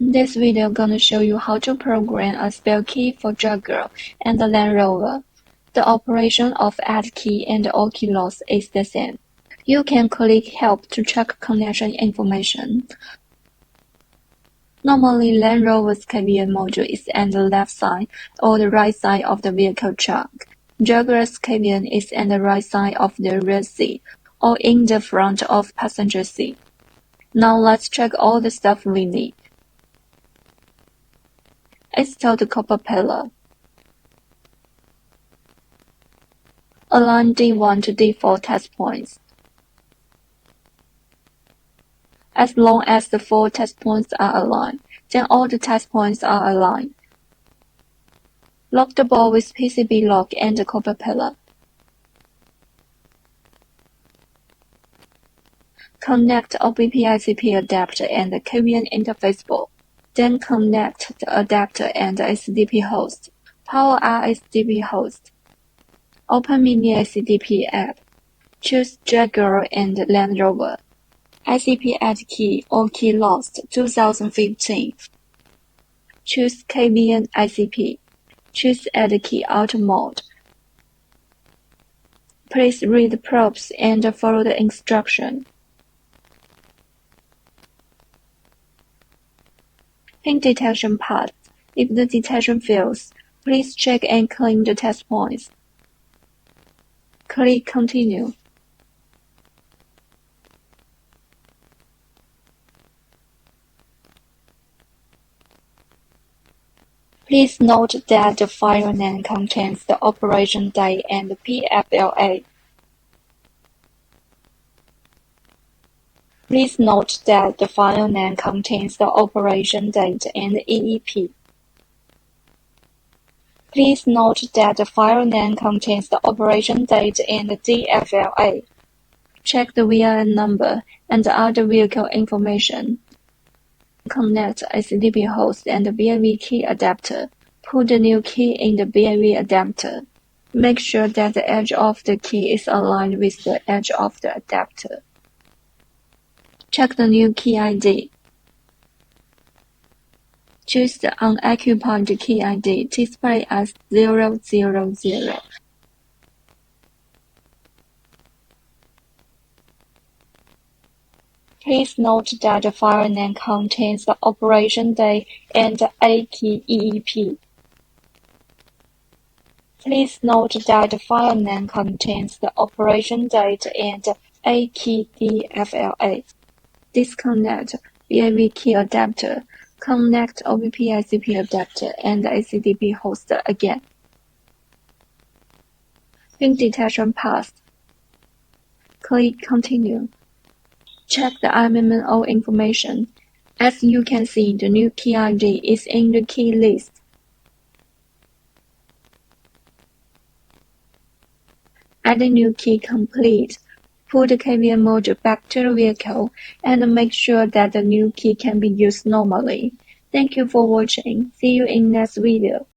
This video gonna show you how to program a spare key for Jaguar and the Land Rover. The operation of add key and all key loss is the same. You can click Help to check connection information. Normally, Land Rover's KVM module is on the left side or the right side of the vehicle trunk. Jaguar's KVM is on the right side of the rear seat or in the front of passenger seat. Now let's check all the stuff we need. Install the copper pillar. Align D1 to D4 test points. As long as the 4 test points are aligned, then all the test points are aligned. Lock the ball with PCB lock and the copper pillar. Connect OBP-ICP adapter and the KVM interface board. Then connect the adapter and the ACDP host. Power our ACDP host. Open Mini ACDP app. Choose Jaguar and Land Rover. ICP add key or key lost 2015. Choose KVM ICP. Choose add key auto mode. Please read the prompts and follow the instruction. Pin detection passed. If the detection fails, please check and clean the test points. Click Continue. Please note that the file name contains the operation date and the PFLA. Please note that the file name contains the operation date and EEP. Please note that the file name contains the operation date and DFLA. Check the VIN number and other vehicle information. Connect ACDP host and the VIN key adapter. Put the new key in the VIN adapter. Make sure that the edge of the key is aligned with the edge of the adapter. Check the new key ID. Choose the unoccupied key ID, display as 000. Please note that the file name contains the operation date and the A key EEP. Please note that the file name contains the operation date and the A key DFLA. Disconnect VIN key adapter. Connect OBP-ICP adapter and the ACDP host again. Pin detection passed. Click Continue. Check the IMMO information. As you can see, the new key ID is in the key list. Add the new key complete. Put the KVM module back to the vehicle and make sure that the new key can be used normally. Thank you for watching. See you in next video.